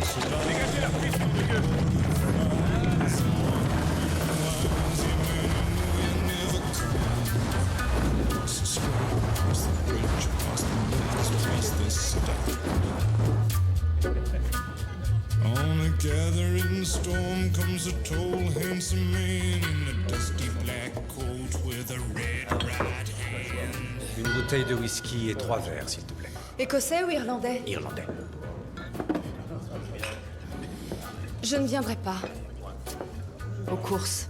Dégagez la piste, nom de Dieu! On a gathering storm comes a tall, handsome man in a dusty black coat with a red right hand. Une bouteille de whisky et 3 verres, s'il te plaît. Écossais ou irlandais? Irlandais. Je ne viendrai pas. Aux courses.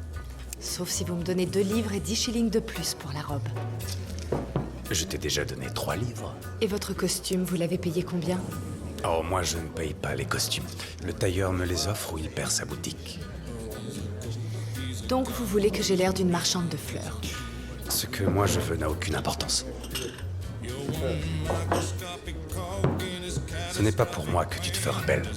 Sauf si vous me donnez 2 livres et 10 shillings de plus pour la robe. Je t'ai déjà donné 3 livres. Et votre costume, vous l'avez payé combien? Oh, moi je ne paye pas les costumes. Le tailleur me les offre ou il perd sa boutique. Donc vous voulez que j'ai l'air d'une marchande de fleurs? Ce que moi je veux n'a aucune importance. Ce n'est pas pour moi que tu te feras belle.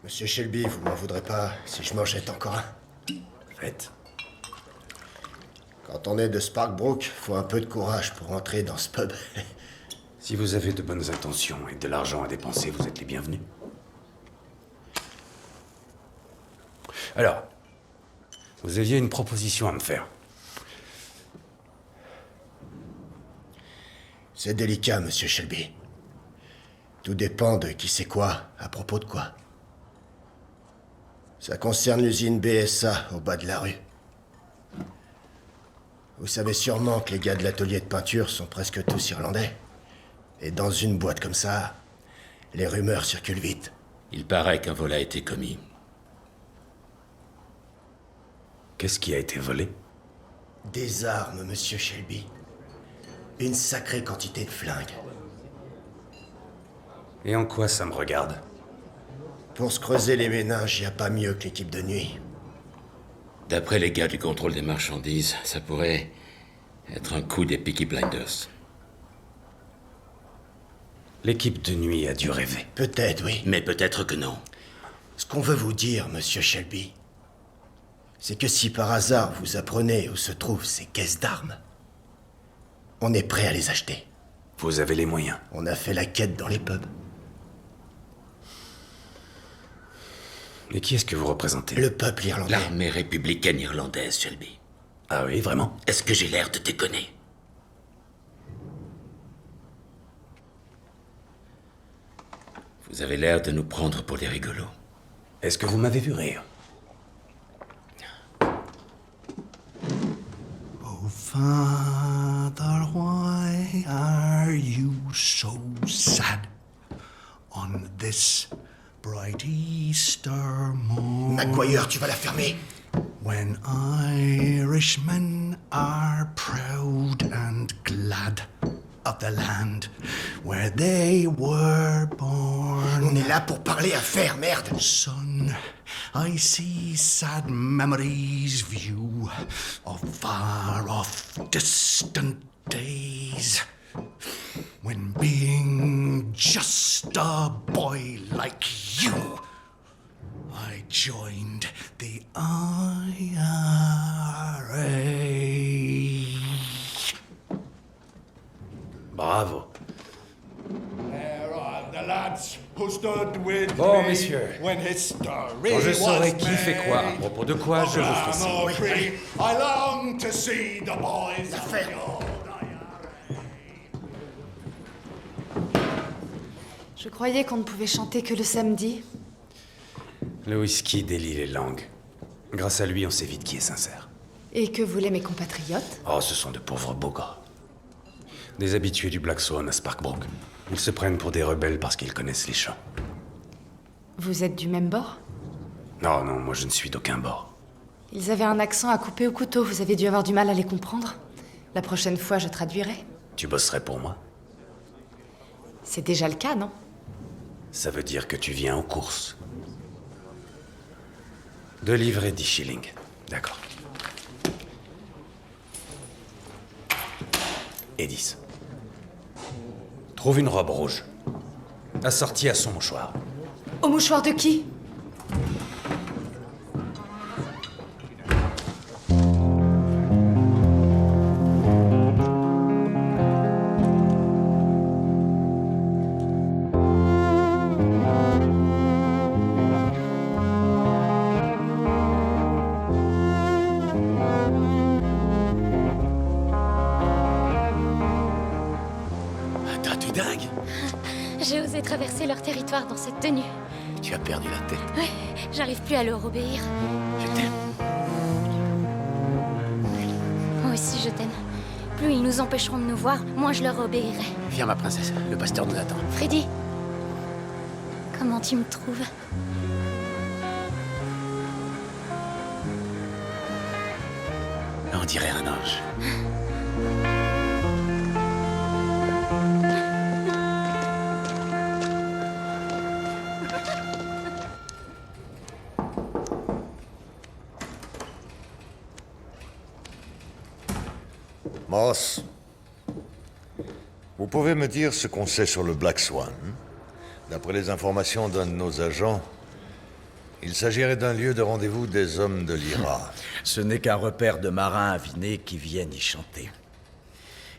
Monsieur Shelby, vous m'en voudrez pas si je m'en jette encore un? Faites. Quand on est de Sparkbrook, faut un peu de courage pour entrer dans ce pub. Si vous avez de bonnes intentions et de l'argent à dépenser, vous êtes les bienvenus. Alors, vous aviez une proposition à me faire. C'est délicat, monsieur Shelby. Tout dépend de qui c'est quoi, à propos de quoi. Ça concerne l'usine BSA au bas de la rue. Vous savez sûrement que les gars de l'atelier de peinture sont presque tous irlandais. Et dans une boîte comme ça, les rumeurs circulent vite. Il paraît qu'un vol a été commis. Qu'est-ce qui a été volé? Des armes, monsieur Shelby. Une sacrée quantité de flingues. Et en quoi ça me regarde? Pour se creuser les méninges, y a pas mieux que l'équipe de nuit. D'après les gars du contrôle des marchandises, ça pourrait être un coup des Peaky Blinders. L'équipe de nuit a dû rêver. Peut-être, oui. Mais peut-être que non. Ce qu'on veut vous dire, monsieur Shelby, c'est que si par hasard vous apprenez où se trouvent ces caisses d'armes, on est prêt à les acheter. Vous avez les moyens. On a fait la quête dans les pubs. Et qui est-ce que vous représentez? Le peuple irlandais. L'armée républicaine irlandaise, Shelby. Ah oui, vraiment? Est-ce que j'ai l'air de déconner? Vous avez l'air de nous prendre pour des rigolos. Est-ce que vous m'avez vu rire? Oh, Father, why are you so sad on this bright Easter morn? McGuire, tu vas la fermer. When Irishmen are proud and glad of the land where they were born. On est là pour parler affaires, merde. Son, I see sad memories view of far off distant days when being just a boy like you, I joined the IRA. Bravo. There are the lads who stood with Bon, me messieurs. when history Quand je was saurai qui fait quoi, à made. propos de quoi, je vous ferai signe. Bramall Tree, I long to see the boys of L'affaire. the old Je croyais qu'on ne pouvait chanter que le samedi. Le whisky délie les langues. Grâce à lui, on sait vite qui est sincère. Et que voulaient mes compatriotes? Oh, ce sont de pauvres beaux gars. Des habitués du Black Swan à Sparkbrook. Ils se prennent pour des rebelles parce qu'ils connaissent les chants. Vous êtes du même bord? Non, non, moi je ne suis d'aucun bord. Ils avaient un accent à couper au couteau, vous avez dû avoir du mal à les comprendre. La prochaine fois, je traduirai. Tu bosserais pour moi? C'est déjà le cas, non? Ça veut dire que tu viens aux courses. 2 livres et 10 shillings. D'accord. Et 10. Trouve une robe rouge. Assortie à son mouchoir. Au mouchoir de qui? Attends, tu dingue? J'ai osé traverser leur territoire dans cette tenue. Tu as perdu la tête. Ouais, j'arrive plus à leur obéir. Je t'aime. Moi aussi, je t'aime. Plus ils nous empêcheront de nous voir, moins je leur obéirai. Viens, ma princesse. Le pasteur nous attend. Freddy, comment tu me trouves? On dirait un ange. Moss, vous pouvez me dire ce qu'on sait sur le Black Swan? D'après les informations d'un de nos agents, il s'agirait d'un lieu de rendez-vous des hommes de l'IRA. Ce n'est qu'un repère de marins avinés qui viennent y chanter.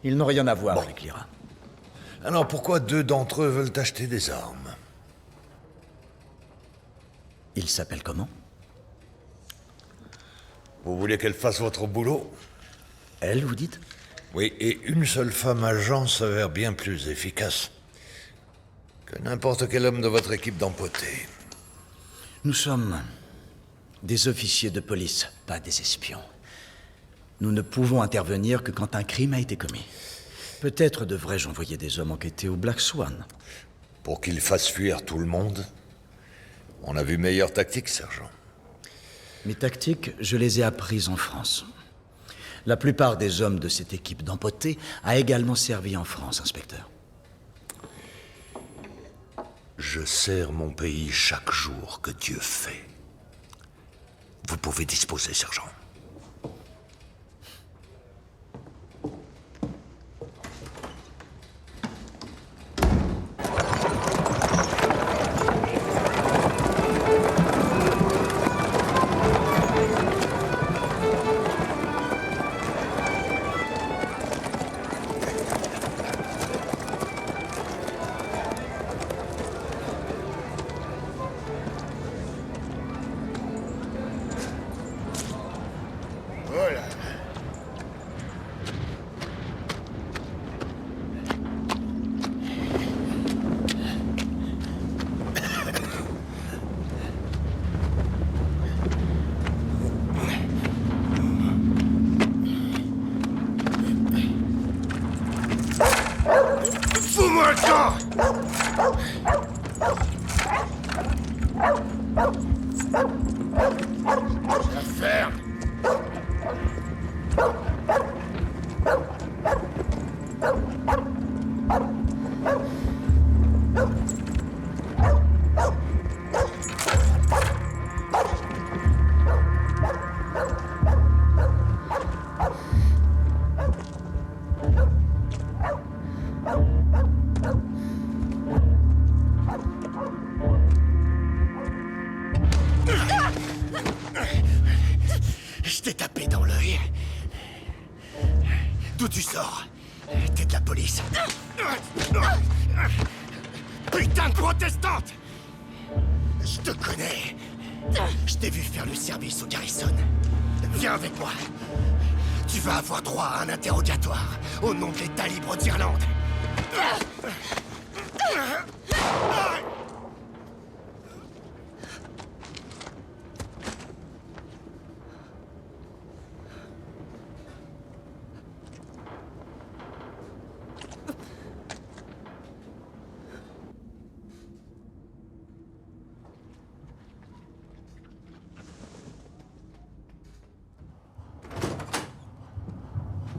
Ils n'ont rien à voir Bon. avec l'IRA. Alors pourquoi 2 d'entre eux veulent acheter des armes? Ils s'appellent comment? Vous voulez qu'elle fasse votre boulot? Elle, vous dites? Oui, et une seule femme agent s'avère bien plus efficace que n'importe quel homme de votre équipe d'empotés. Nous sommes des officiers de police, pas des espions. Nous ne pouvons intervenir que quand un crime a été commis. Peut-être devrais-je envoyer des hommes enquêter au Black Swan. Pour qu'ils fassent fuir tout le monde? On a vu meilleure tactique, sergent. Mes tactiques, je les ai apprises en France. La plupart des hommes de cette équipe d'empotés a également servi en France, inspecteur. Je sers mon pays chaque jour que Dieu fait. Vous pouvez disposer, sergent. Voilà. Fous-moi le camp! La ferme! Je t'ai tapé dans l'œil. D'où tu sors? T'es de la police. Putain de protestante! Je te connais. Je t'ai vu faire le service au Garrison. Viens avec moi. Tu vas avoir droit à un interrogatoire au nom de l'État libre d'Irlande.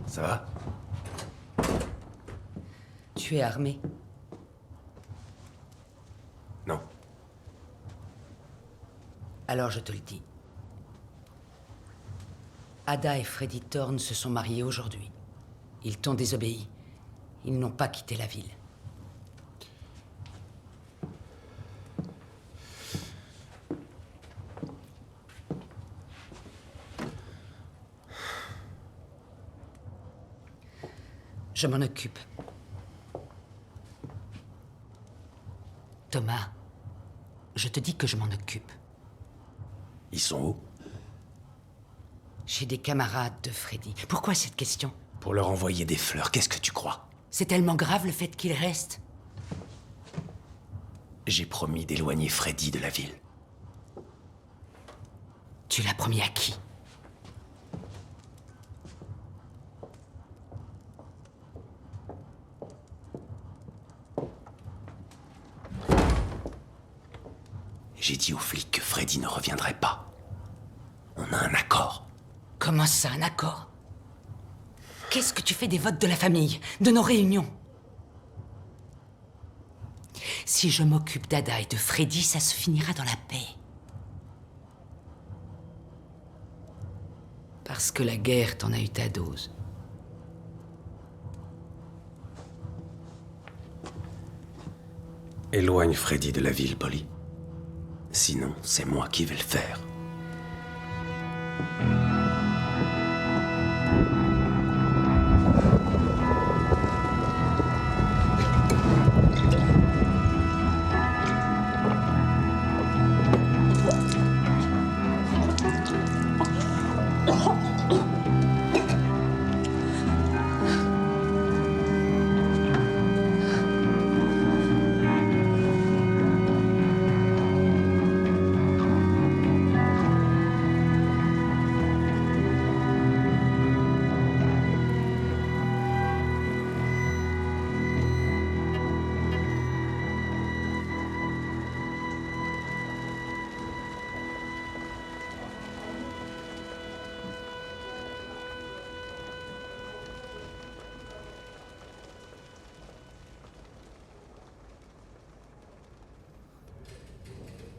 Ça va? Tu es armé? Non. Alors je te le dis. Ada et Freddy Thorne se sont mariés aujourd'hui. Ils t'ont désobéi. Ils n'ont pas quitté la ville. Je m'en occupe. Thomas, je te dis que je m'en occupe. Ils sont où? Chez des camarades de Freddy. Pourquoi cette question? Pour leur envoyer des fleurs, qu'est-ce que tu crois? C'est tellement grave le fait qu'ils restent. J'ai promis d'éloigner Freddy de la ville. Tu l'as promis à qui? J'ai dit aux flics que Freddy ne reviendrait pas. On a un accord. Comment ça, un accord? Qu'est-ce que tu fais des votes de la famille, de nos réunions? Si je m'occupe d'Ada et de Freddy, ça se finira dans la paix. Parce que la guerre t'en a eu ta dose. Éloigne Freddy de la ville, Polly. Sinon, c'est moi qui vais le faire.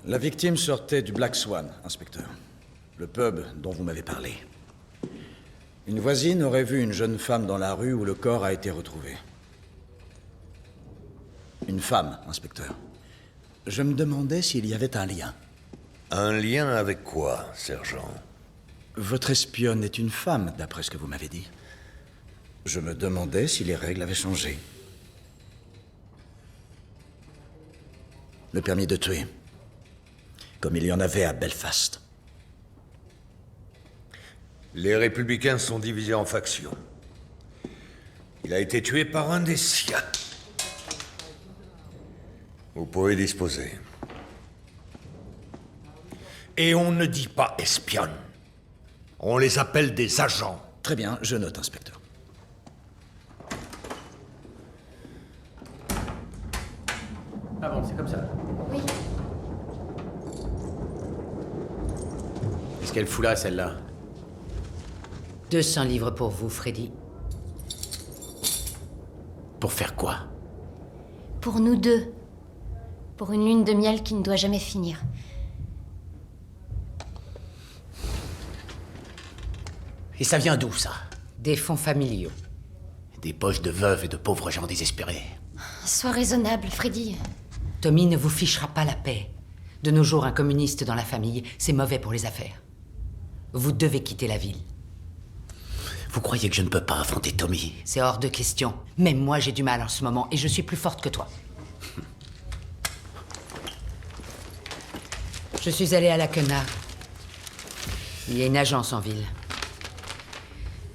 La victime sortait du Black Swan, inspecteur. Le pub dont vous m'avez parlé. Une voisine aurait vu une jeune femme dans la rue où le corps a été retrouvé. Une femme, inspecteur. Je me demandais s'il y avait un lien. Un lien avec quoi, sergent? Votre espionne est une femme, d'après ce que vous m'avez dit. Je me demandais si les règles avaient changé. Le permis de tuer. Comme il y en avait à Belfast. Les républicains sont divisés en factions. Il a été tué par un des siens. Vous pouvez disposer. Et on ne dit pas espionne. On les appelle des agents. Très bien, je note, inspecteur. Ah bon, c'est comme ça. Oui. Qu'est-ce qu'elle fout là, celle-là? 200 livres pour vous, Freddy. Pour faire quoi? Pour nous deux. Pour une lune de miel qui ne doit jamais finir. Et ça vient d'où, ça? Des fonds familiaux. Des poches de veuves et de pauvres gens désespérés. Sois raisonnable, Freddy. Tommy ne vous fichera pas la paix. De nos jours, un communiste dans la famille, c'est mauvais pour les affaires. Vous devez quitter la ville. Vous croyez que je ne peux pas affronter Tommy? C'est hors de question. Même moi, j'ai du mal en ce moment, et je suis plus forte que toi. Je suis allée à Lakenar. Il y a une agence en ville.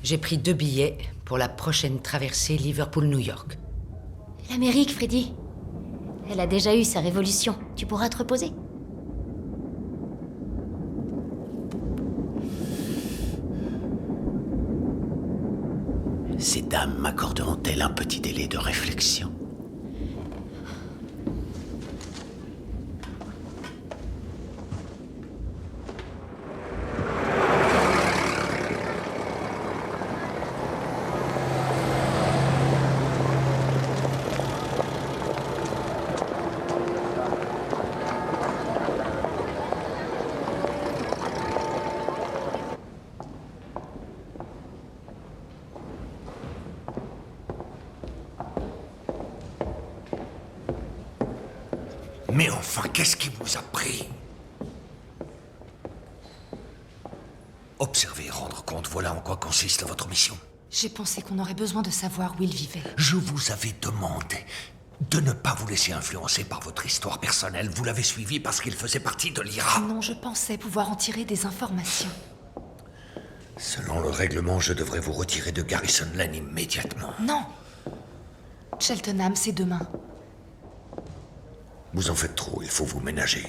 J'ai pris 2 billets pour la prochaine traversée Liverpool-New York. L'Amérique, Freddy. Elle a déjà eu sa révolution. Tu pourras te reposer. Ces dames m'accorderont-elles un petit délai de réflexion? Mais enfin, qu'est-ce qui vous a pris? Observer et rendre compte, voilà en quoi consiste votre mission. J'ai pensé qu'on aurait besoin de savoir où il vivait. Je vous avais demandé de ne pas vous laisser influencer par votre histoire personnelle. Vous l'avez suivi parce qu'il faisait partie de l'IRA. Non, je pensais pouvoir en tirer des informations. Selon le règlement, je devrais vous retirer de Garrison Lane immédiatement. Non. Cheltenham, c'est demain. Vous en faites trop, il faut vous ménager.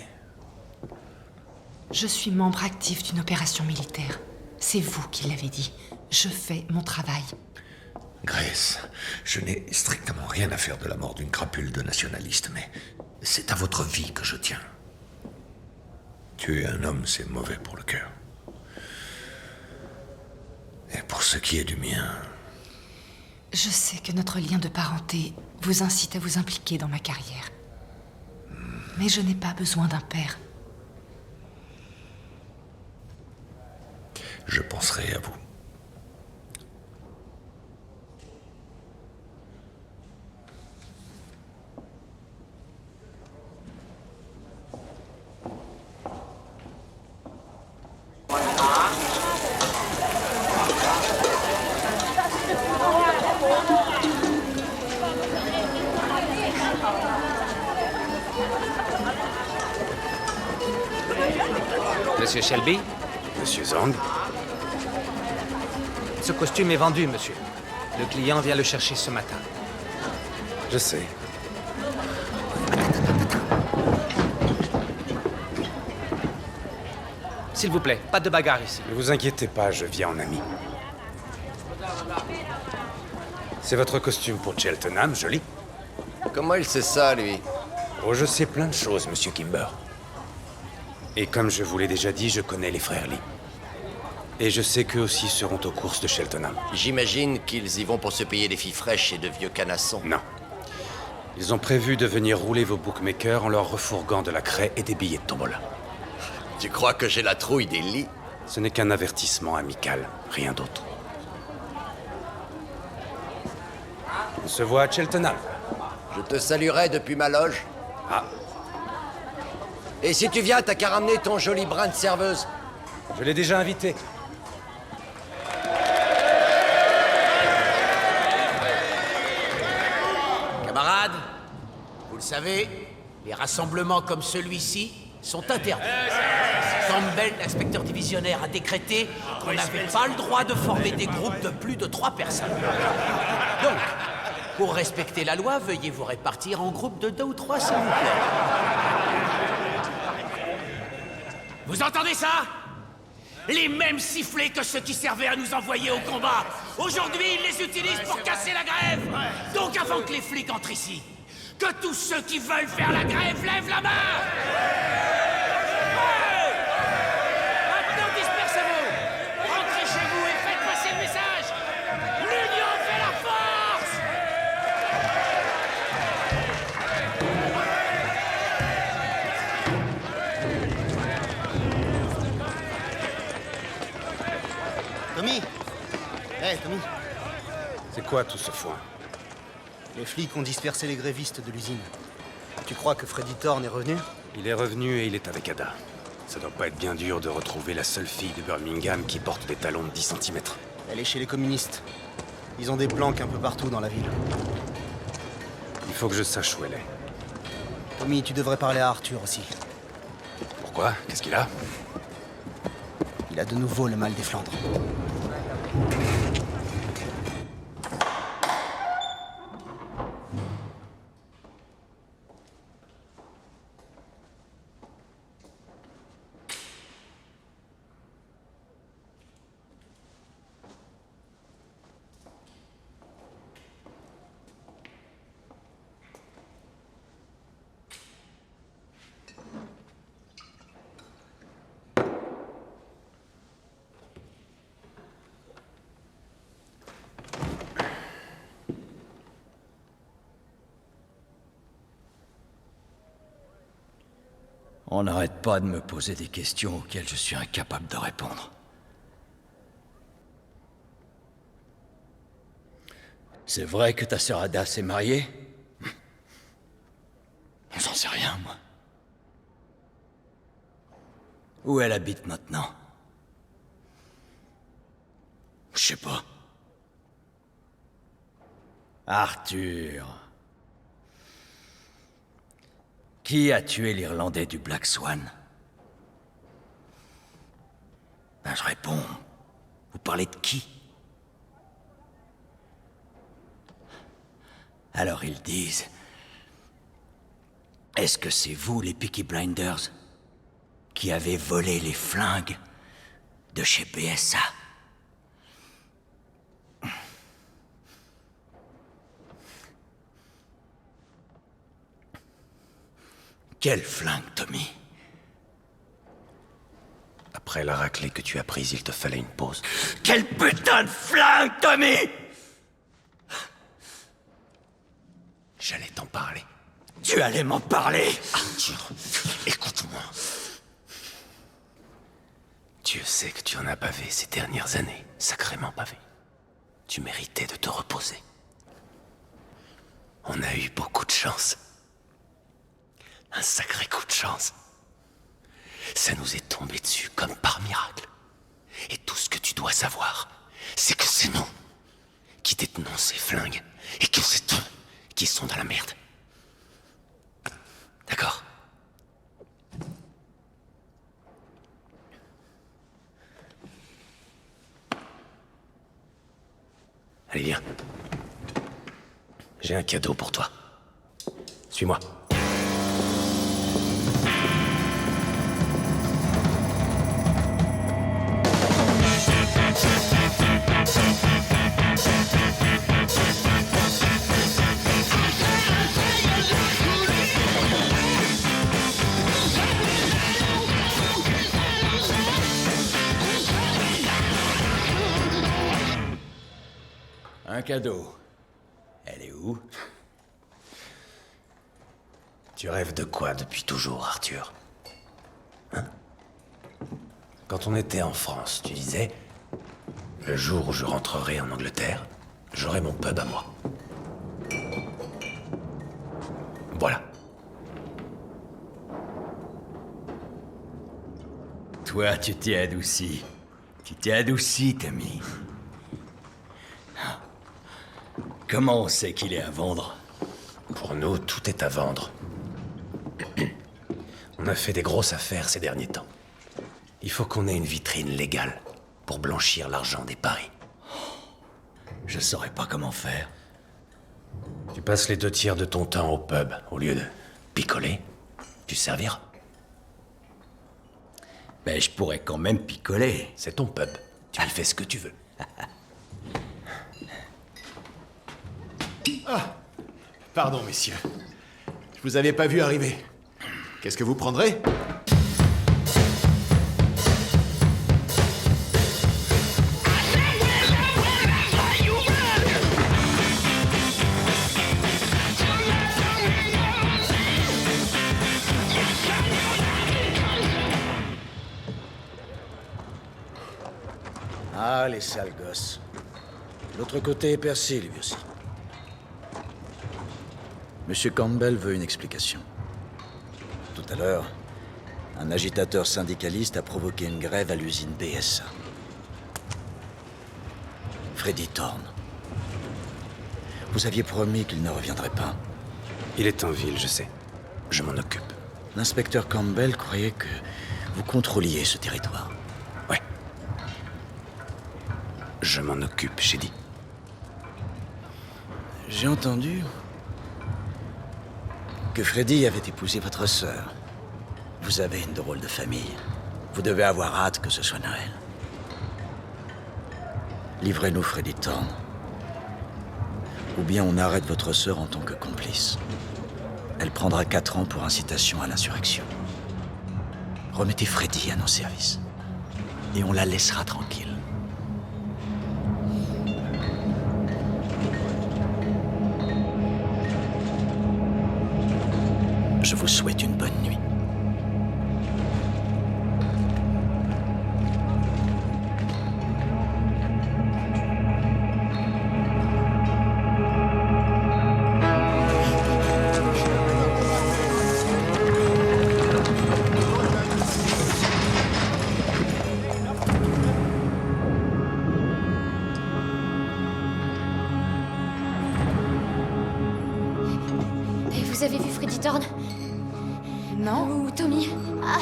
Je suis membre actif d'une opération militaire. C'est vous qui l'avez dit. Je fais mon travail. Grace, je n'ai strictement rien à faire de la mort d'une crapule de nationalistes, mais c'est à votre vie que je tiens. Tuer un homme, c'est mauvais pour le cœur. Et pour ce qui est du mien... Je sais que notre lien de parenté vous incite à vous impliquer dans ma carrière. Mais je n'ai pas besoin d'un père. Je penserai à vous. Monsieur Shelby? Monsieur Zhang? Ce costume est vendu, monsieur. Le client vient le chercher ce matin. Je sais. S'il vous plaît, pas de bagarre ici. Ne vous inquiétez pas, je viens en ami. C'est votre costume pour Cheltenham, joli. Comment il sait ça, lui? Oh, je sais plein de choses, monsieur Kimber. Et comme je vous l'ai déjà dit, je connais les frères Lee. Et je sais qu'eux aussi seront aux courses de Cheltenham. J'imagine qu'ils y vont pour se payer des filles fraîches et de vieux canassons. Non. Ils ont prévu de venir rouler vos bookmakers en leur refourguant de la craie et des billets de tombola. Tu crois que j'ai la trouille des Lee? Ce n'est qu'un avertissement amical, rien d'autre. On se voit à Cheltenham. Je te saluerai depuis ma loge. Ah. Et si tu viens, t'as qu'à ramener ton joli brin de serveuse. Je l'ai déjà invité. Camarades, vous le savez, les rassemblements comme celui-ci sont interdits. Campbell, l'inspecteur divisionnaire, a décrété qu'on n'avait pas le droit de former des groupes de plus de 3 personnes. Donc, pour respecter la loi, veuillez vous répartir en groupes de 2 ou 3, s'il vous plaît. Vous entendez ça? Les mêmes sifflets que ceux qui servaient à nous envoyer au combat. Aujourd'hui, ils les utilisent pour casser la grève. Donc avant que les flics entrent ici, que tous ceux qui veulent faire la grève lèvent la main. Ouais. Maintenant, dispersez-vous. Rentrez chez vous et faites passer le message. L'union fait la force. Tommy! Hé, Tommy! C'est quoi tout ce foin? Les flics ont dispersé les grévistes de l'usine. Tu crois que Freddy Thorne est revenu? Il est revenu et il est avec Ada. Ça doit pas être bien dur de retrouver la seule fille de Birmingham qui porte des talons de 10 cm. Elle est chez les communistes. Ils ont des planques un peu partout dans la ville. Il faut que je sache où elle est. Tommy, tu devrais parler à Arthur aussi. Pourquoi? Qu'est-ce qu'il a? Il a de nouveau le mal des Flandres. On n'arrête pas de me poser des questions auxquelles je suis incapable de répondre. C'est vrai que ta sœur Ada s'est mariée? On s'en sait rien, moi. Où elle habite maintenant? Je sais pas. Arthur. Qui a tué l'Irlandais du Black Swan? Ben je réponds. Vous parlez de qui? Alors ils disent... Est-ce que c'est vous, les Peaky Blinders, qui avez volé les flingues de chez PSA? Quelle flingue, Tommy? Après la raclée que tu as prise, il te fallait une pause. Quelle putain de flingue, Tommy? J'allais t'en parler. Tu allais m'en parler? Arthur, écoute-moi. Dieu sait que tu en as bavé ces dernières années. Sacrément bavé. Tu méritais de te reposer. On a eu beaucoup de chance. Un sacré coup de chance. Ça nous est tombé dessus comme par miracle. Et tout ce que tu dois savoir, c'est que c'est nous qui détenons ces flingues et que c'est eux qui sont dans la merde. D'accord? Allez, viens. J'ai un cadeau pour toi. Suis-moi. Un cadeau. Elle est où? Tu rêves de quoi depuis toujours, Arthur? Hein? Quand on était en France, tu disais... Le jour où je rentrerai en Angleterre, j'aurai mon pub à moi. Voilà. Toi, tu t'es adouci. Tu t'es adouci, Tommy. Comment on sait qu'il est à vendre? Pour nous, tout est à vendre. On a fait des grosses affaires ces derniers temps. Il faut qu'on ait une vitrine légale pour blanchir l'argent des paris. Je saurais pas comment faire. Tu passes les 2 tiers de ton temps au pub, au lieu de picoler. Tu serviras. Ben, je pourrais quand même picoler. C'est ton pub. Tu y fais ce que tu veux. Ah, pardon, messieurs. Je vous avais pas vu arriver. Qu'est-ce que vous prendrez? Ah, les sales gosses. L'autre côté est percé, lui aussi. Monsieur Campbell veut une explication. Tout à l'heure, un agitateur syndicaliste a provoqué une grève à l'usine PSA. Freddy Thorne. Vous aviez promis qu'il ne reviendrait pas. Il est en ville, je sais. Je m'en occupe. L'inspecteur Campbell croyait que vous contrôliez ce territoire. Ouais. Je m'en occupe, j'ai dit. J'ai entendu que Freddy avait épousé votre sœur. Vous avez une drôle de famille. Vous devez avoir hâte que ce soit Noël. Livrez-nous Freddy Thorne. Ou bien on arrête votre sœur en tant que complice. Elle prendra 4 ans pour incitation à l'insurrection. Remettez Freddy à nos services. Et on la laissera tranquille. Je vous souhaite une bonne nuit. Freddy Thorne? Non. Ou Tommy? Ah.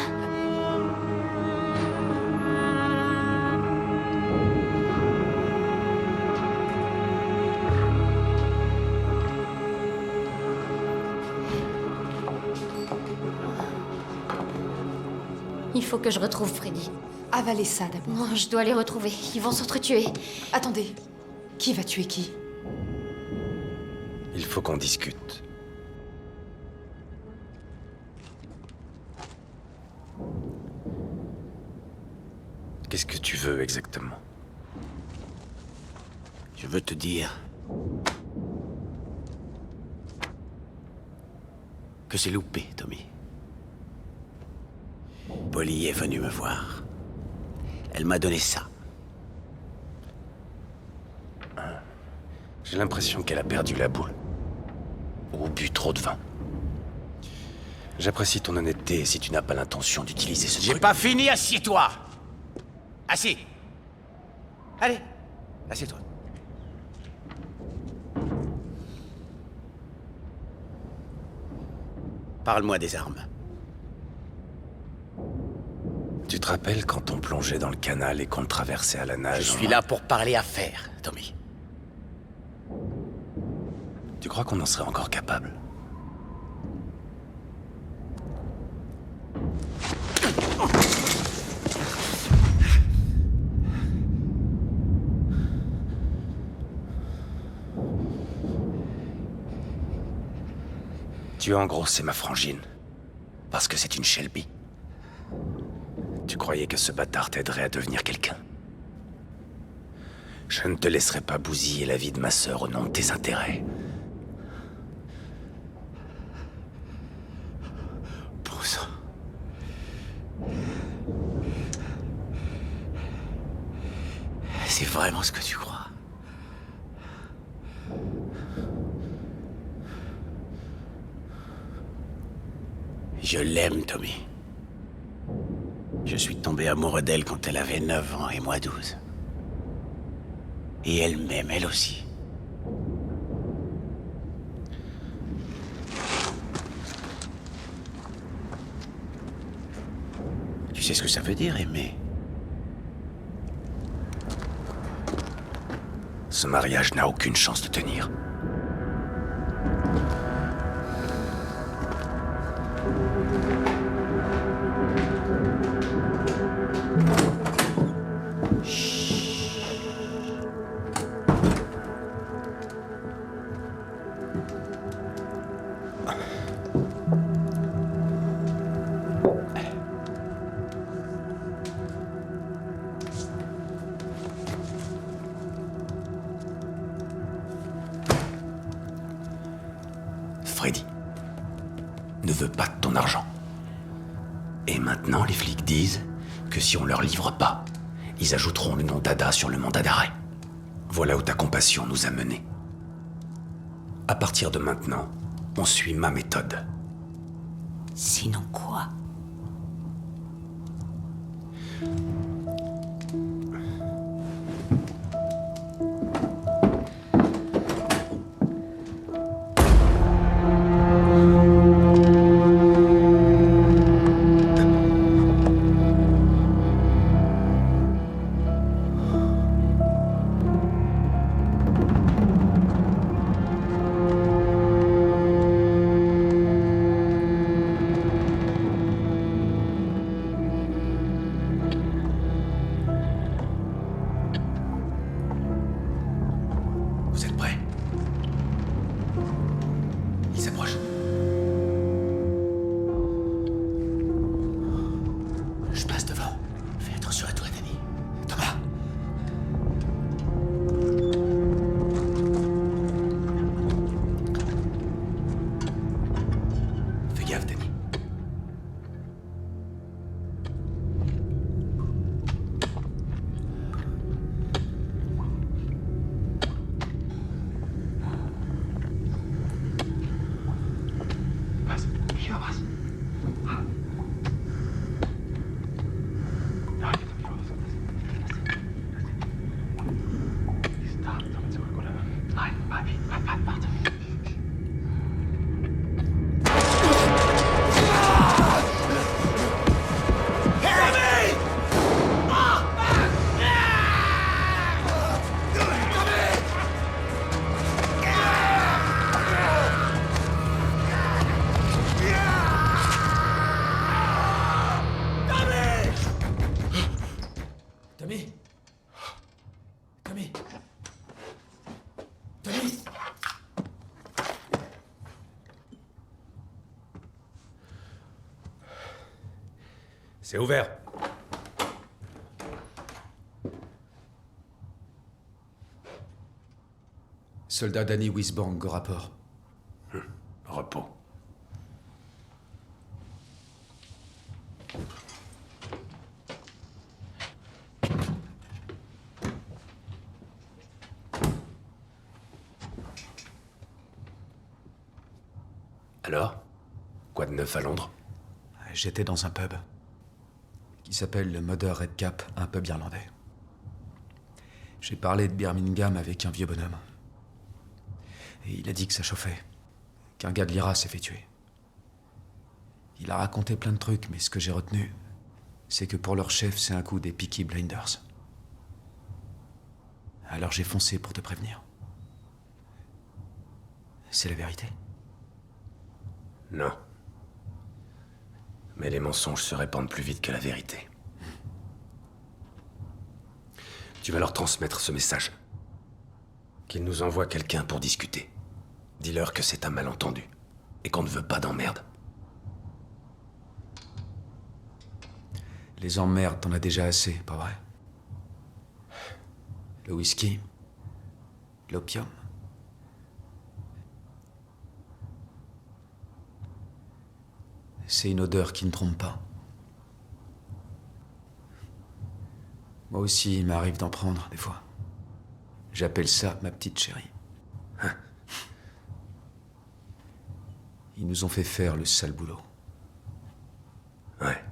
Il faut que je retrouve Freddy. Avalez ça d'abord. Non, je dois les retrouver. Ils vont s'entretuer. Attendez. Qui va tuer qui? Il faut qu'on discute. Qu'est-ce que tu veux exactement? Je veux te dire que c'est loupé, Tommy. Polly est venue me voir. Elle m'a donné ça. J'ai l'impression qu'elle a perdu la boule. Ou bu trop de vin. J'apprécie ton honnêteté si tu n'as pas l'intention d'utiliser ce J'ai truc. pas fini, assieds-toi. Assis. Allez, assieds-toi. Parle-moi des armes. Tu te rappelles quand on plongeait dans le canal et qu'on le traversait à la nage? Je suis là pour parler affaires, Tommy. Tu crois qu'on en serait encore capable? Tu as engrossé ma frangine. Parce que c'est une Shelby. Tu croyais que ce bâtard t'aiderait à devenir quelqu'un? Je ne te laisserai pas bousiller la vie de ma sœur au nom de tes intérêts. Bon sang. C'est vraiment ce que tu crois? Je l'aime, Tommy. Je suis tombé amoureux d'elle quand elle avait 9 ans et moi 12. Et elle m'aime, elle aussi. Tu sais ce que ça veut dire, aimer? Ce mariage n'a aucune chance de tenir. Freddy ne veut pas de ton argent. Et maintenant, les flics disent que si on leur livre pas, ils ajouteront le nom d'Ada sur le mandat d'arrêt. Voilà où ta compassion nous a menés. À partir de maintenant, on suit ma méthode. Sinon quoi? Tommy? Tommy? Tommy? C'est ouvert. Soldat Danny Wisborg au rapport. Repos. Alors? Quoi de neuf à Londres? J'étais dans un pub qui s'appelle le Mother Red Cap, un pub irlandais. J'ai parlé de Birmingham avec un vieux bonhomme. Et il a dit que ça chauffait, qu'un gars de l'IRA s'est fait tuer. Il a raconté plein de trucs, mais ce que j'ai retenu, c'est que pour leur chef, c'est un coup des Peaky Blinders. Alors j'ai foncé pour te prévenir. C'est la vérité. Non. Mais les mensonges se répandent plus vite que la vérité. Tu vas leur transmettre ce message. Qu'ils nous envoient quelqu'un pour discuter. Dis-leur que c'est un malentendu. Et qu'on ne veut pas d'emmerde. Les emmerdes, t'en as déjà assez, pas vrai? Le whisky, l'opium. C'est une odeur qui ne trompe pas. Moi aussi, il m'arrive d'en prendre, des fois. J'appelle ça ma petite chérie. Hein? Ils nous ont fait faire le sale boulot. Ouais.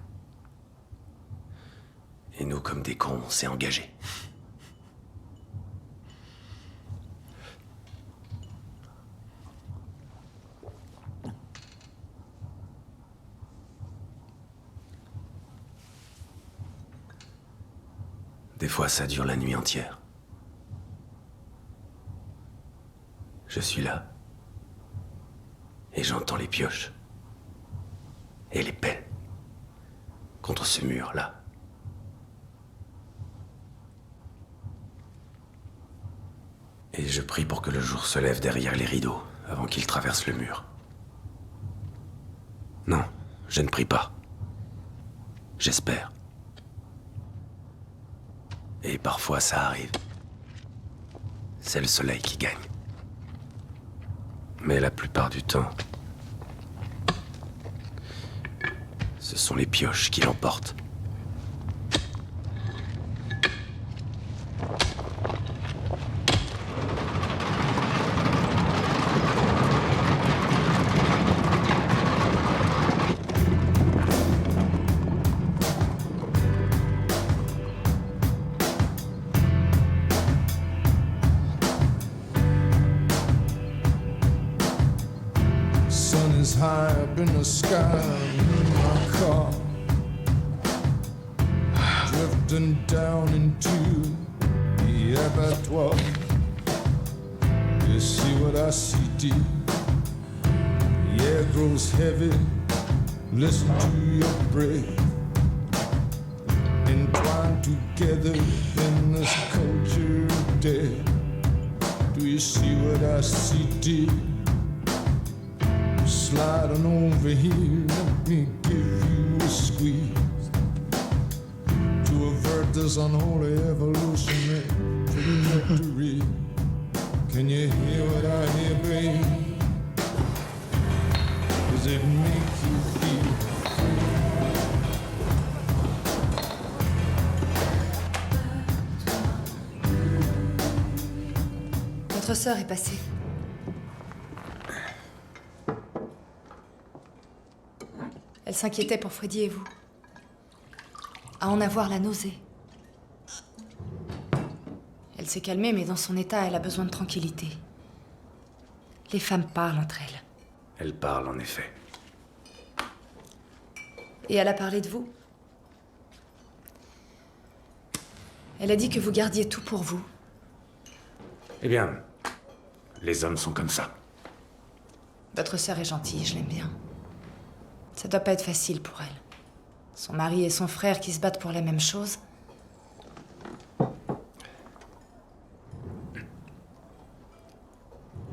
Et nous, comme des cons, on s'est engagés. Des fois, ça dure la nuit entière. Je suis là. Et j'entends les pioches. Et les pelles. Contre ce mur-là. Et je prie pour que le jour se lève derrière les rideaux, avant qu'il traverse le mur. Non, je ne prie pas. J'espère. Et parfois ça arrive. C'est le soleil qui gagne. Mais la plupart du temps, ce sont les pioches qui l'emportent. High up in the sky in my car, drifting down into the abattoir. You see what I see, dear? The air grows heavy. Listen to your breath, entwined together in this culture of death. Do you see what I see, dear? Sliding over here, let me give you a squeeze to avert this unholy evolutionary trajectory. Can you hear what I hear, babe? Does it make you feel? Votre sœur est passée. Elle s'inquiétait pour Freddy et vous. À en avoir la nausée. Elle s'est calmée, mais dans son état, elle a besoin de tranquillité. Les femmes parlent entre elles. Elle parle, en effet. Et elle a parlé de vous. Elle a dit que vous gardiez tout pour vous. Eh bien, les hommes sont comme ça. Votre sœur est gentille, je l'aime bien. Ça doit pas être facile pour elle. Son mari et son frère qui se battent pour la même chose.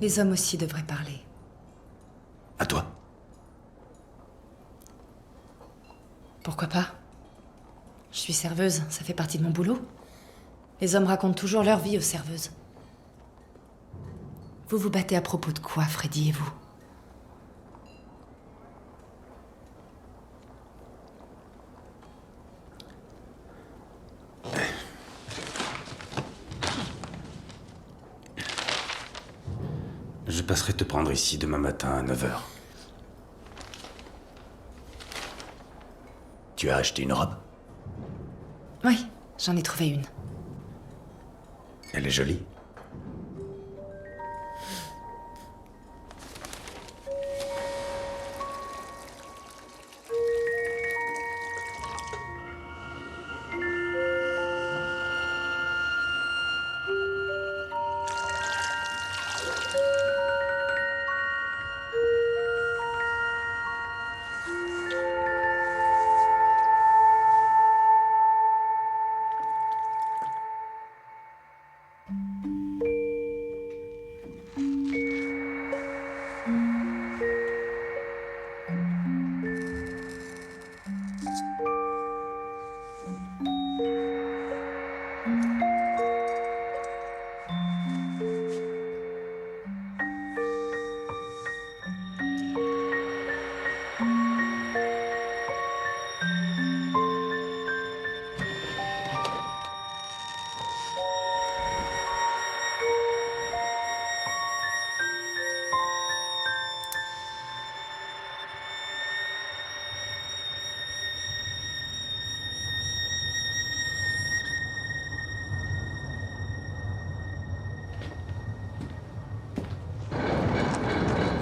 Les hommes aussi devraient parler. À toi. Pourquoi pas? Je suis serveuse, ça fait partie de mon boulot. Les hommes racontent toujours leur vie aux serveuses. Vous vous battez à propos de quoi, Freddy et vous? Je passerai te prendre ici demain matin à 9h. Tu as acheté une robe? Oui, j'en ai trouvé une. Elle est jolie.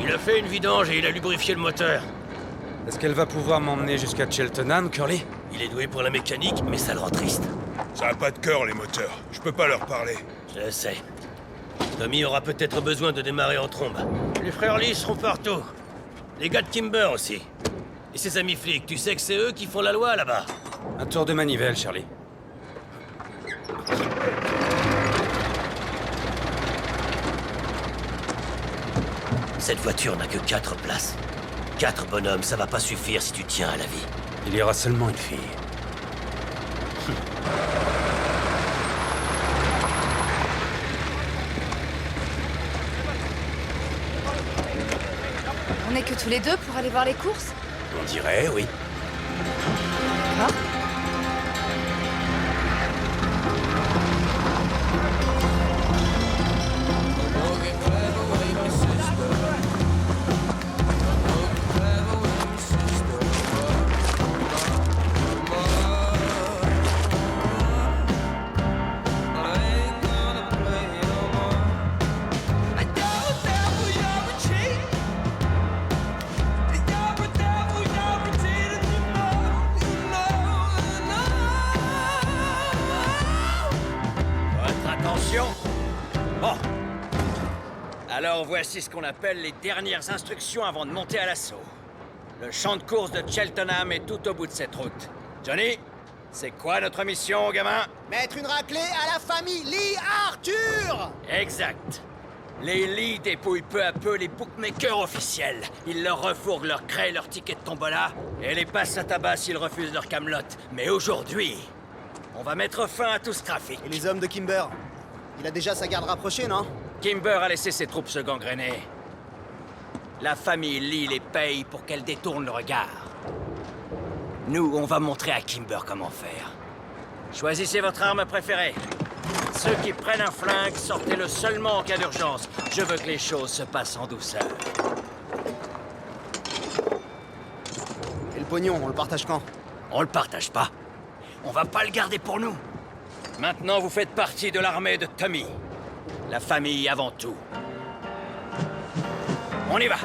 Il a fait une vidange et il a lubrifié le moteur. Est-ce qu'elle va pouvoir m'emmener jusqu'à Cheltenham, Curly? Il est doué pour la mécanique, mais ça le rend triste. Ça a pas de cœur, les moteurs. Je peux pas leur parler. Je sais. Tommy aura peut-être besoin de démarrer en trombe. Les frères Lee seront partout. Les gars de Kimber aussi. Et ses amis flics, tu sais que c'est eux qui font la loi là-bas. Un tour de manivelle, Charlie. Cette voiture n'a que 4 places. 4 bonhommes, ça va pas suffire si tu tiens à la vie. Il y aura seulement une fille. On n'est que tous les deux pour aller voir les courses? On dirait, oui. Ah. Bon. Alors voici ce qu'on appelle les dernières instructions avant de monter à l'assaut. Le champ de course de Cheltenham est tout au bout de cette route. Johnny, c'est quoi notre mission, gamin? Mettre une raclée à la famille Lee Arthur! Exact. Les Lee dépouillent peu à peu les bookmakers officiels. Ils leur refourguent leur craie, leur ticket de tombola, et les passent à tabac s'ils refusent leur camelote. Mais aujourd'hui, on va mettre fin à tout ce trafic. Et les hommes de Kimber? Il a déjà sa garde rapprochée, non? Kimber a laissé ses troupes se gangréner. La famille Lee les paye pour qu'elles détournent le regard. Nous, on va montrer à Kimber comment faire. Choisissez votre arme préférée. Ceux qui prennent un flingue, sortez-le seulement en cas d'urgence. Je veux que les choses se passent en douceur. Et le pognon, on le partage quand? On le partage pas. On va pas le garder pour nous. Maintenant, vous faites partie de l'armée de Tommy. La famille avant tout. On y va.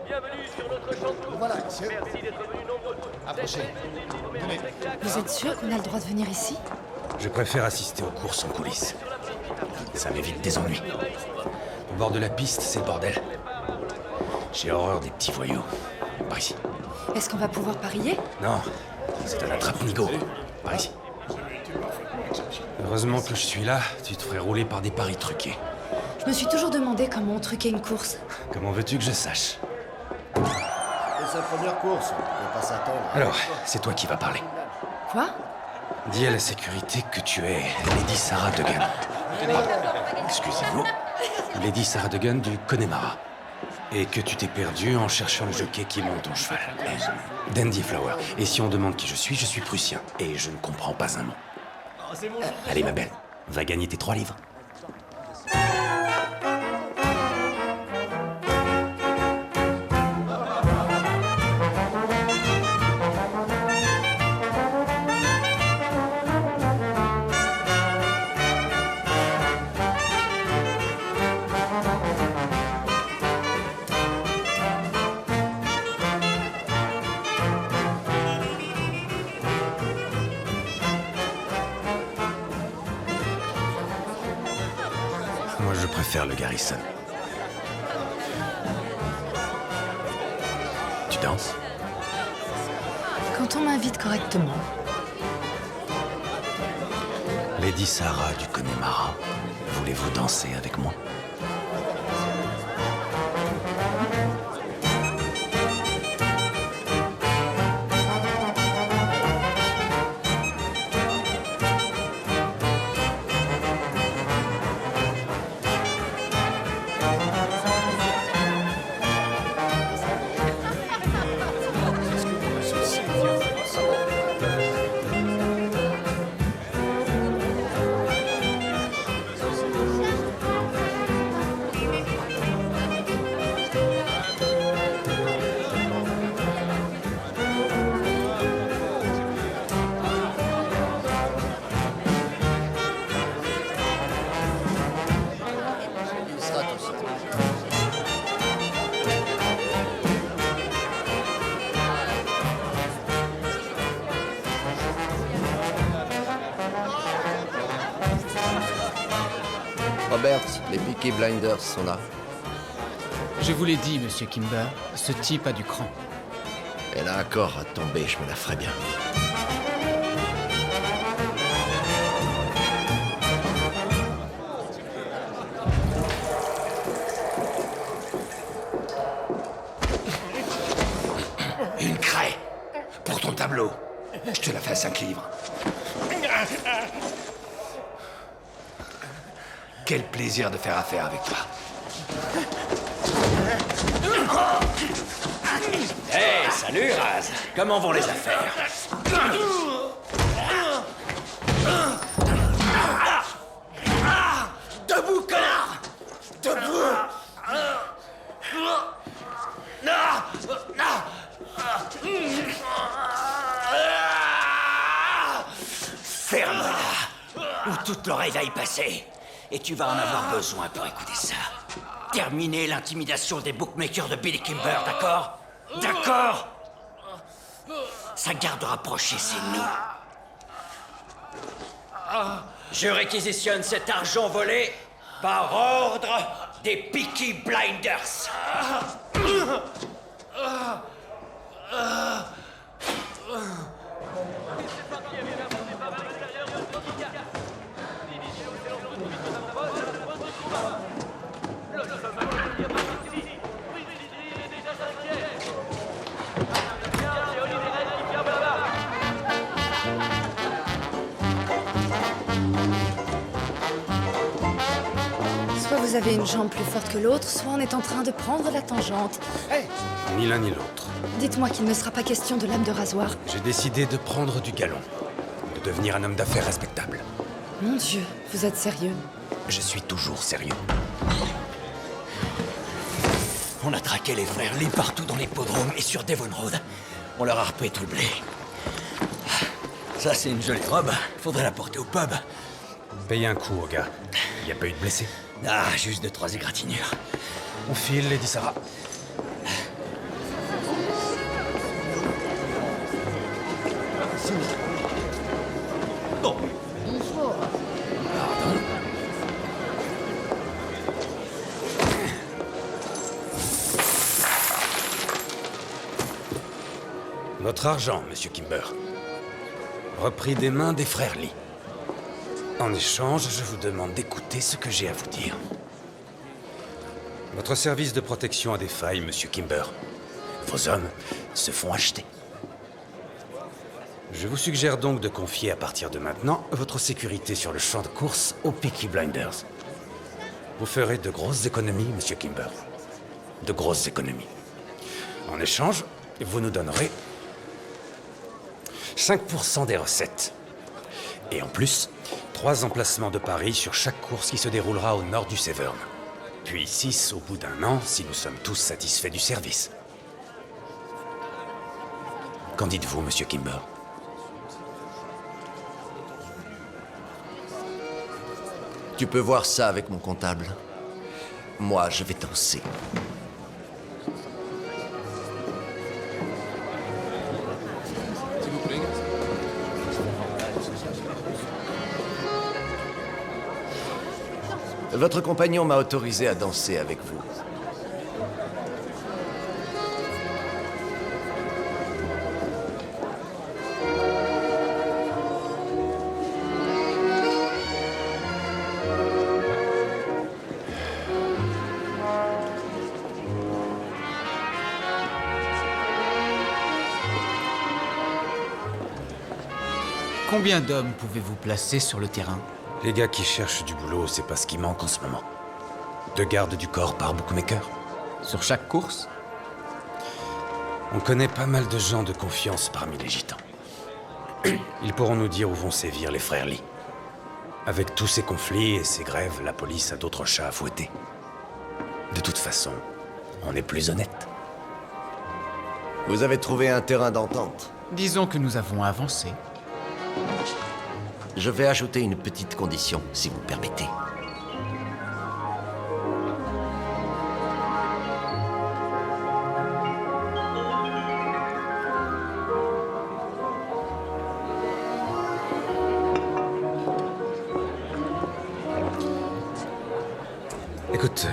Bienvenue sur notre champ de course. Voilà, monsieur. Merci d'être venus nombreux. Approchez. Vous êtes sûr qu'on a le droit de venir ici? Je préfère assister aux courses en coulisses. Ça m'évite des ennuis. Au bord de la piste, c'est le bordel. J'ai horreur des petits voyous. Par ici. Est-ce qu'on va pouvoir parier? Non, c'est un attrape-nigo. Par ici. Heureusement que je suis là, tu te ferais rouler par des paris truqués. Je me suis toujours demandé comment on truquait une course. Comment veux-tu que je sache? C'est sa première course, on peut pas s'attendre. Alors, c'est toi qui vas parler. Quoi? Dis à la sécurité que tu es Lady Sarah Duggan. Excusez-vous. Lady Sarah Duggan du Connemara. Et que tu t'es perdu en cherchant le jockey qui monte ton cheval. Dandy Flower. Et si on demande qui je suis prussien. Et je ne comprends pas un mot. Allez, ma belle, va gagner tes 3 livres. Moi, je préfère le Garrison. Tu danses? Quand on m'invite correctement. Lady Sarah du Connemara, voulez-vous danser avec moi? Robert, les Peaky Blinders sont là. Je vous l'ai dit, monsieur Kimber, ce type a du cran. Elle a un corps à tomber, je me la ferai bien. Une craie pour ton tableau. Je te la fais à 5 livres. Quel plaisir de faire affaire avec toi. Hey, salut Raz. Comment vont les affaires? Debout, connard! Debout! Ferme-la, ou toute l'oreille va y passer. Et tu vas en avoir besoin pour écouter ça. Terminer l'intimidation des bookmakers de Billy Kimber, d'accord? D'accord? Sa garde rapprochée, c'est nous. Je réquisitionne cet argent volé par ordre des Peaky Blinders. Soit vous avez une jambe plus forte que l'autre, soit on est en train de prendre la tangente. Ni l'un ni l'autre. Dites-moi qu'il ne sera pas question de lame de rasoir. J'ai décidé de prendre du galon. De devenir un homme d'affaires respectable. Mon Dieu, vous êtes sérieux? Je suis toujours sérieux. On a traqué les frères Lee partout dans l'hippodrome et sur Devon Road. On leur a repris tout le blé. Ça, c'est une jolie robe. Faudrait la porter au pub. Paye un coup au gars. Y a pas eu de blessés? Ah, juste 2-3 égratignures. On file, Lady Sarah. Bon. Pardon. votre argent, monsieur Kimber. Repris des mains des frères Lee. En échange, je vous demande d'écouter ce que j'ai à vous dire. Votre service de protection a des failles, monsieur Kimber. Vos hommes se font acheter. Je vous suggère donc de confier à partir de maintenant votre sécurité sur le champ de course aux Peaky Blinders. Vous ferez de grosses économies, monsieur Kimber. De grosses économies. En échange, vous nous donnerez 5% des recettes. Et en plus, 3 emplacements de paris sur chaque course qui se déroulera au nord du Severn. Puis 6 au bout d'un an, si nous sommes tous satisfaits du service. Qu'en dites-vous, monsieur Kimber? Tu peux voir ça avec mon comptable. Moi, je vais danser. Votre compagnon m'a autorisé à danser avec vous. Combien d'hommes pouvez-vous placer sur le terrain? Les gars qui cherchent du boulot, c'est pas ce qui manque en ce moment. 2 gardes du corps par bookmaker. Sur chaque course? On connaît pas mal de gens de confiance parmi les gitans. Ils pourront nous dire où vont sévir les frères Lee. Avec tous ces conflits et ces grèves, la police a d'autres chats à fouetter. De toute façon, on est plus honnête. Vous avez trouvé un terrain d'entente. Disons que nous avons avancé. Je vais ajouter une petite condition, si vous permettez. Écoute,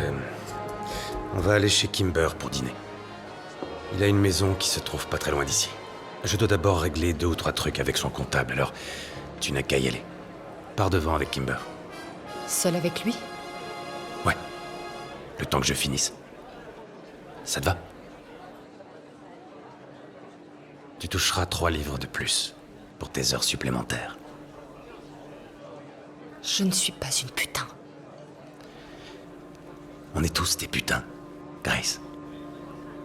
on va aller chez Kimber pour dîner. Il a une maison qui se trouve pas très loin d'ici. Je dois d'abord régler 2 ou 3 trucs avec son comptable, alors tu n'as qu'à y aller. Pars devant avec Kimber. Seul avec lui? Ouais. Le temps que je finisse. Ça te va? Tu toucheras 3 livres de plus pour tes heures supplémentaires. Je ne suis pas une putain. On est tous des putains, Grace.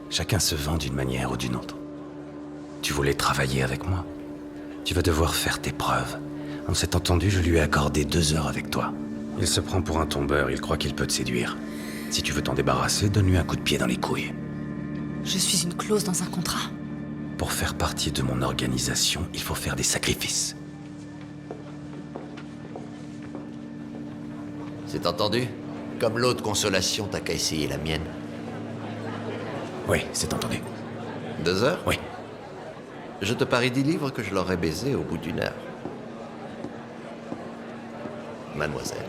Chacun se vend d'une manière ou d'une autre. Tu voulais travailler avec moi. Tu vas devoir faire tes preuves. On s'est entendu, je lui ai accordé 2 heures avec toi. Il se prend pour un tombeur, il croit qu'il peut te séduire. Si tu veux t'en débarrasser, donne-lui un coup de pied dans les couilles. Je suis une clause dans un contrat. Pour faire partie de mon organisation, il faut faire des sacrifices. C'est entendu? Comme l'autre consolation, t'as qu'à essayer la mienne. Oui, c'est entendu. 2 heures? Oui. Je te parie 10 livres que je l'aurai baisé au bout d'1 heure. Mademoiselle.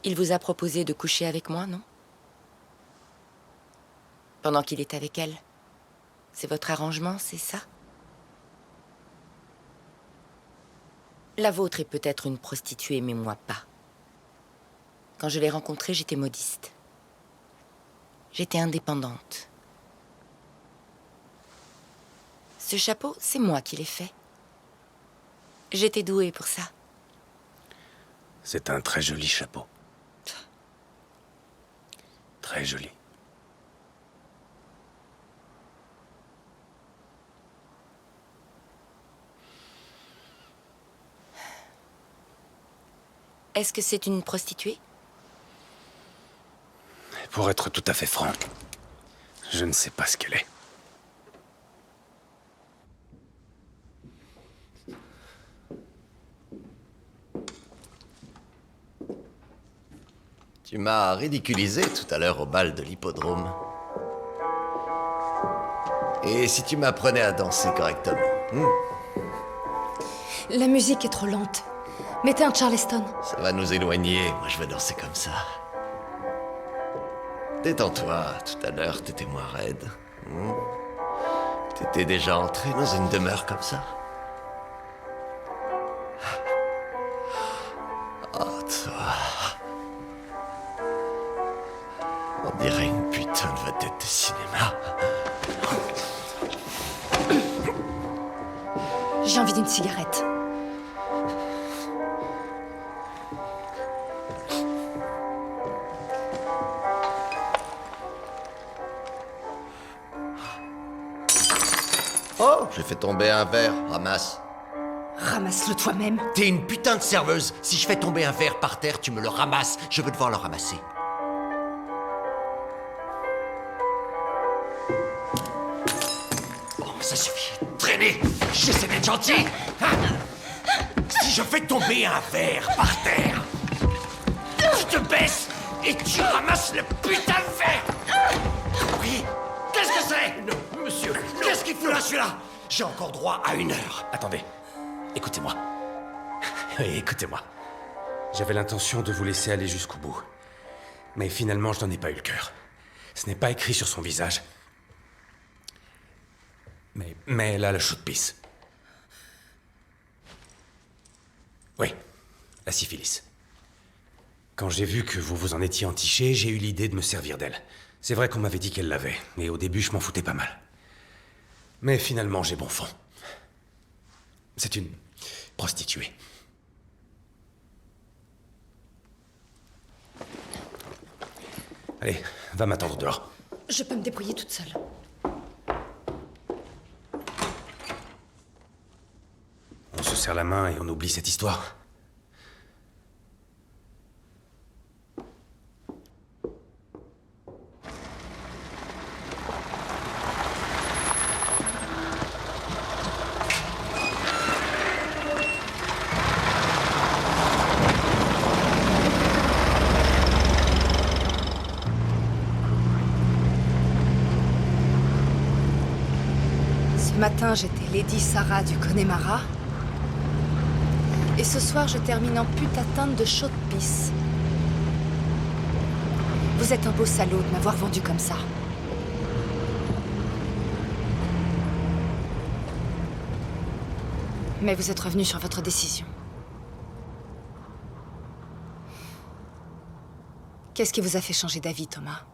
Il vous a proposé de coucher avec moi, non? Pendant qu'il est avec elle. C'est votre arrangement, c'est ça? La vôtre est peut-être une prostituée, mais moi pas. Quand je l'ai rencontrée, j'étais modiste. J'étais indépendante. Ce chapeau, c'est moi qui l'ai fait. J'étais douée pour ça. C'est un très joli chapeau. Très joli. Est-ce que c'est une prostituée? Pour être tout à fait franc, je ne sais pas ce qu'elle est. Tu m'as ridiculisé tout à l'heure au bal de l'hippodrome. Et si tu m'apprenais à danser correctement? La musique est trop lente. Mettez un Charleston. Ça va nous éloigner, moi je veux danser comme ça. Détends-toi, tout à l'heure t'étais moins raide. T'étais déjà entré dans une demeure comme ça? Oh, toi... On dirait une putain de vedette de cinéma. J'ai envie d'une cigarette. Oh, j'ai fait tomber un verre. Ramasse. Ramasse-le toi-même. T'es une putain de serveuse. Si je fais tomber un verre par terre, tu me le ramasses. Je veux devoir le ramasser. Bon, ça suffit. Traînez. J'essaie d'être gentil. Si je fais tomber un verre par terre, tu te baisses et tu ramasses le putain de verre. Oui. Qu'est-ce que c'est? Non, monsieur. Qu'est-ce qu'il fout là, celui-là? J'ai encore droit à 1 heure. Attendez. Écoutez-moi. Écoutez-moi. J'avais l'intention de vous laisser aller jusqu'au bout. Mais finalement, je n'en ai pas eu le cœur. Ce n'est pas écrit sur son visage. Mais elle a la chaude-pisse. Oui, la syphilis. Quand j'ai vu que vous vous en étiez entiché, j'ai eu l'idée de me servir d'elle. C'est vrai qu'on m'avait dit qu'elle l'avait, et au début, je m'en foutais pas mal. Mais finalement, j'ai bon fond. C'est une prostituée. Allez, va m'attendre dehors. Je peux me débrouiller toute seule. On se serre la main et on oublie cette histoire. Ce matin, j'étais Lady Sarah du Connemara. Et ce soir, je termine en pute atteinte de chaude-pisse. Vous êtes un beau salaud de m'avoir vendu comme ça. Mais vous êtes revenu sur votre décision. Qu'est-ce qui vous a fait changer d'avis, Thomas ?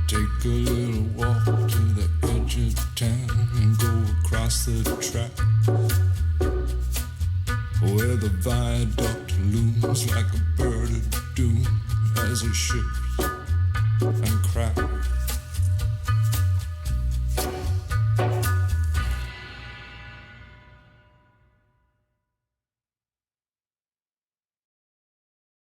Take a little walk to the edge of town and go across the track where the viaduct looms like a bird of doom as it ships and cracks.